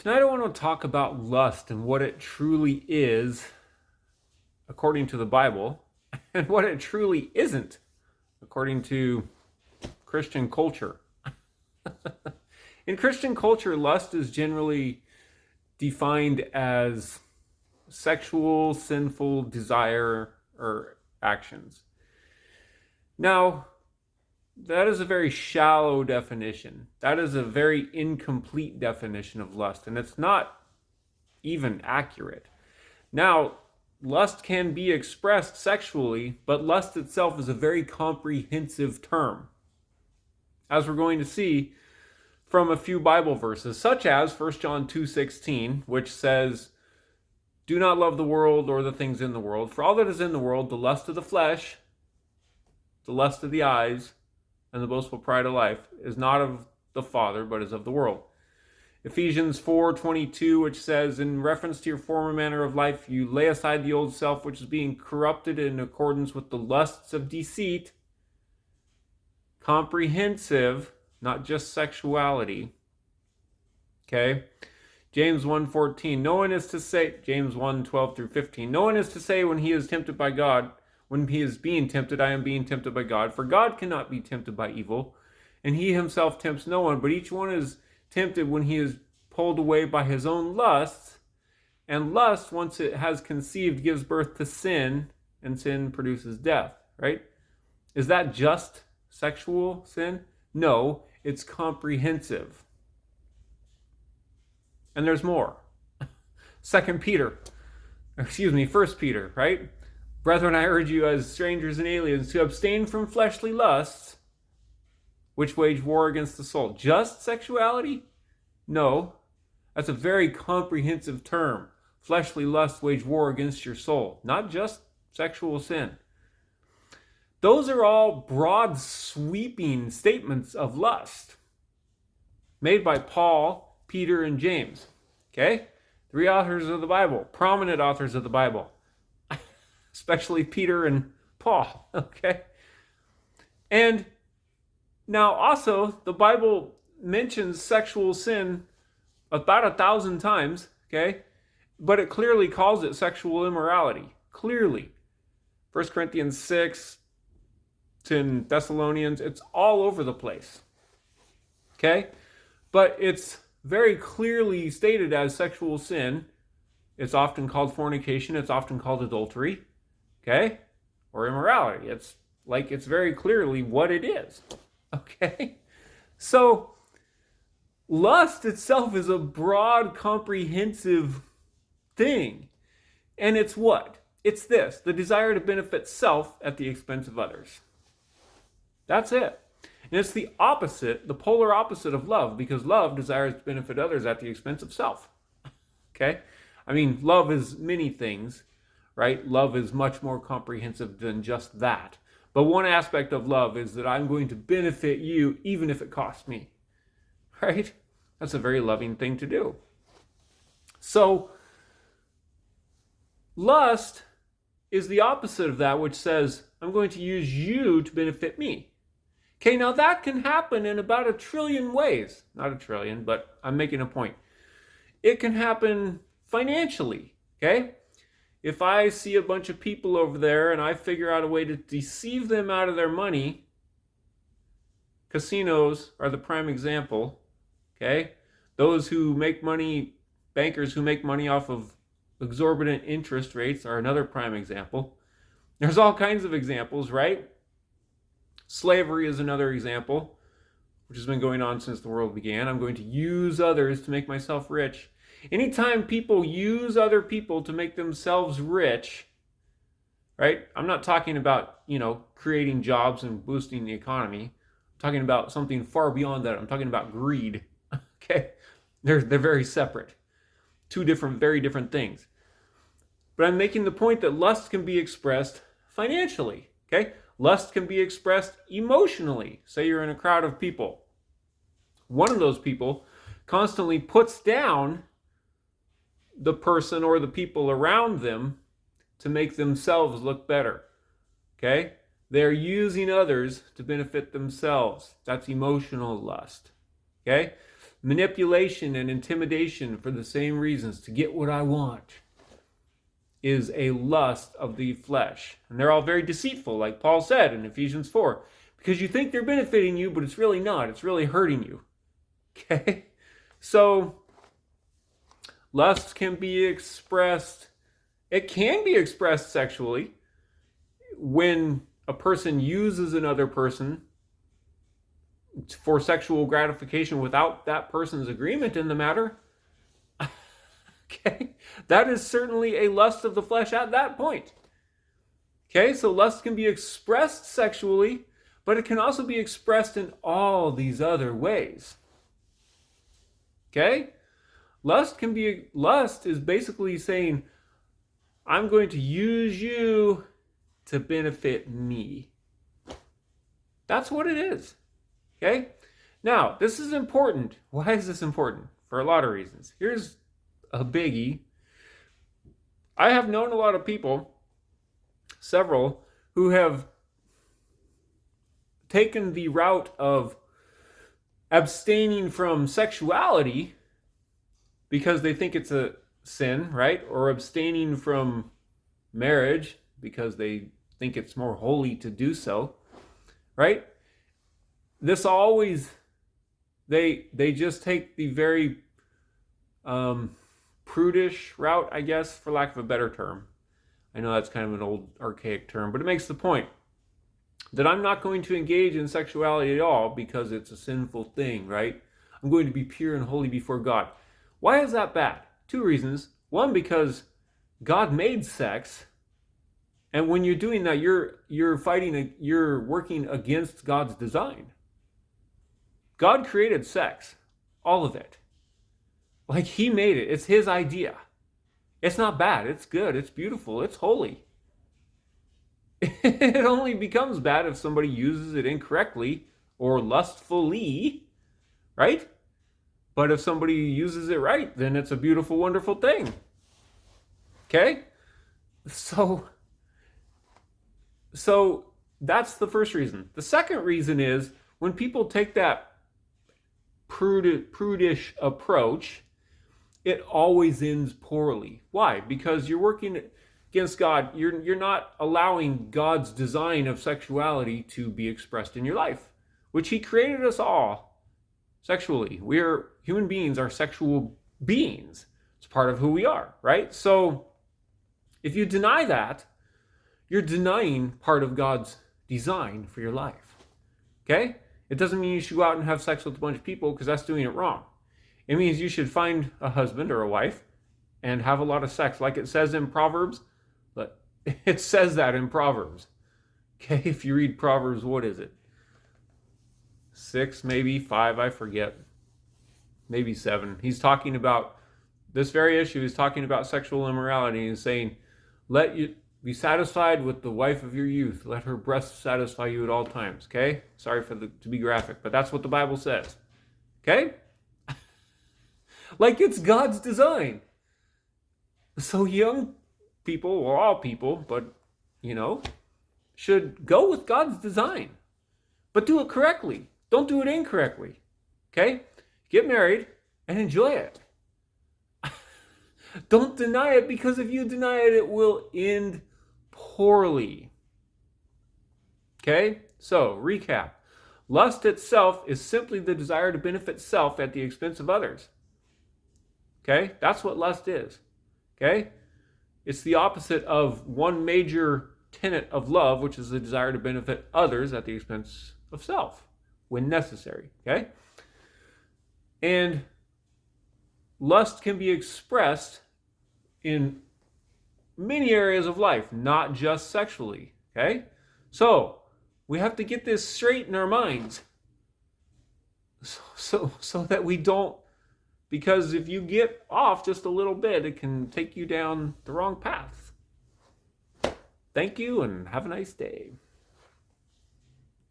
Tonight I want to talk about lust and what it truly is according to the Bible and what it truly isn't according to Christian culture. In Christian culture, lust is generally defined as sexual, sinful desire or actions. Now, that is a very shallow definition. That is a very incomplete definition of lust, and it's not even accurate. Now, lust can be expressed sexually, but lust itself is a very comprehensive term, as we're going to see from a few Bible verses, such as 1 John 2:16, which says, "Do not love the world or the things in the world, for all that is in the world, the lust of the flesh, the lust of the eyes, and the boastful pride of life, is not of the Father, but is of the world." Ephesians 4:22, which says, "In reference to your former manner of life, you lay aside the old self, which is being corrupted in accordance with the lusts of deceit." Comprehensive, not just sexuality. Okay? James 1:14, no one is to say, James 1:12 through 15, no one is to say when he is tempted by God, when he is being tempted, I am being tempted by God. For God cannot be tempted by evil, and he himself tempts no one. But each one is tempted when he is pulled away by his own lusts. And lust, once it has conceived, gives birth to sin, and sin produces death, right? Is that just sexual sin? No, it's comprehensive. And there's more. 2 Peter, First Peter, right? Brethren, I urge you as strangers and aliens to abstain from fleshly lusts, which wage war against the soul. Just sexuality? No. That's a very comprehensive term. Fleshly lusts wage war against your soul, not just sexual sin. Those are all broad, sweeping statements of lust made by Paul, Peter, and James. Okay? 3 authors of the Bible, prominent authors of the Bible. Especially Peter and Paul, okay? And now also, the Bible mentions sexual sin about 1,000 times, okay? But it clearly calls it sexual immorality, clearly. 1 Corinthians 6, in Thessalonians, it's all over the place, okay? But it's very clearly stated as sexual sin. It's often called fornication, it's often called adultery. Okay? Or immorality. It's very clearly what it is. Okay? So, lust itself is a broad, comprehensive thing. And it's what? It's this: the desire to benefit self at the expense of others. That's it. And it's the opposite, the polar opposite of love, because love desires to benefit others at the expense of self. Okay? I mean, love is many things. Right? Love is much more comprehensive than just that. But one aspect of love is that I'm going to benefit you even if it costs me. Right? That's a very loving thing to do. So, lust is the opposite of that, which says, I'm going to use you to benefit me. Okay, now that can happen in about 1 trillion ways. Not 1 trillion, but I'm making a point. It can happen financially. Okay? If I see a bunch of people over there and I figure out a way to deceive them out of their money, casinos are the prime example, okay? Those who make money, bankers who make money off of exorbitant interest rates are another prime example. There's all kinds of examples, right? Slavery is another example, which has been going on since the world began. I'm going to use others to make myself rich. Anytime people use other people to make themselves rich, right? I'm not talking about, creating jobs and boosting the economy. I'm talking about something far beyond that. I'm talking about greed. Okay? They're very separate. Two very different things. But I'm making the point that lust can be expressed financially. Okay? Lust can be expressed emotionally. Say you're in a crowd of people. One of those people constantly puts down the person or the people around them to make themselves look better. Okay? They're using others to benefit themselves. That's emotional lust. Okay? manipulation and intimidation for the same reasons, to get what I want, is a lust of the flesh. And they're all very deceitful, like Paul said in Ephesians 4, because you think they're benefiting you, but it's really not. It's really hurting you. Okay? So, lust can be expressed, it can be expressed sexually when a person uses another person for sexual gratification without that person's agreement in the matter. Okay? That is certainly a lust of the flesh at that point. Okay? So lust can be expressed sexually, but it can also be expressed in all these other ways. Okay? Lust is basically saying, I'm going to use you to benefit me. That's what it is. Okay? Now, this is important. Why is this important? For a lot of reasons. Here's a biggie. I have known a lot of people, several, who have taken the route of abstaining from sexuality because they think it's a sin, right? Or abstaining from marriage because they think it's more holy to do so, right? This always, they just take the very prudish route, I guess, for lack of a better term. I know that's kind of an old archaic term, but it makes the point that I'm not going to engage in sexuality at all because it's a sinful thing, right? I'm going to be pure and holy before God. Why is that bad? Two reasons. One, because God made sex, and when you're doing that, you're working against God's design. God created sex, all of it. Like he made it. It's his idea. It's not bad. It's good. It's beautiful. It's holy. It only becomes bad if somebody uses it incorrectly or lustfully, right? But if somebody uses it right, then it's a beautiful, wonderful thing. Okay? So that's the first reason. The second reason is when people take that prudish approach, it always ends poorly. Why? Because you're working against God. You're not allowing God's design of sexuality to be expressed in your life, which he created us all sexually. Human beings are sexual beings. It's part of who we are, right? So if you deny that, you're denying part of God's design for your life. Okay? It doesn't mean you should go out and have sex with a bunch of people, because that's doing it wrong. It means you should find a husband or a wife and have a lot of sex, like it says in Proverbs. But it says that in Proverbs. Okay, if you read Proverbs, what is it? 6, maybe 5, I forget. Maybe 7. He's talking about this very issue. He's talking about sexual immorality and saying, let you be satisfied with the wife of your youth. Let her breasts satisfy you at all times. Okay? Sorry to be graphic, but that's what the Bible says. Okay? Like it's God's design. So young people, or all people, but, should go with God's design. But do it correctly. Don't do it incorrectly. Okay? Get married and enjoy it. Don't deny it, because if you deny it, it will end poorly. Okay? So, recap. Lust itself is simply the desire to benefit self at the expense of others. Okay? That's what lust is. Okay? It's the opposite of one major tenet of love, which is the desire to benefit others at the expense of self when necessary. Okay? And lust can be expressed in many areas of life, not just sexually. Okay? So, we have to get this straight in our minds so that we don't, because if you get off just a little bit, it can take you down the wrong path. Thank you and have a nice day.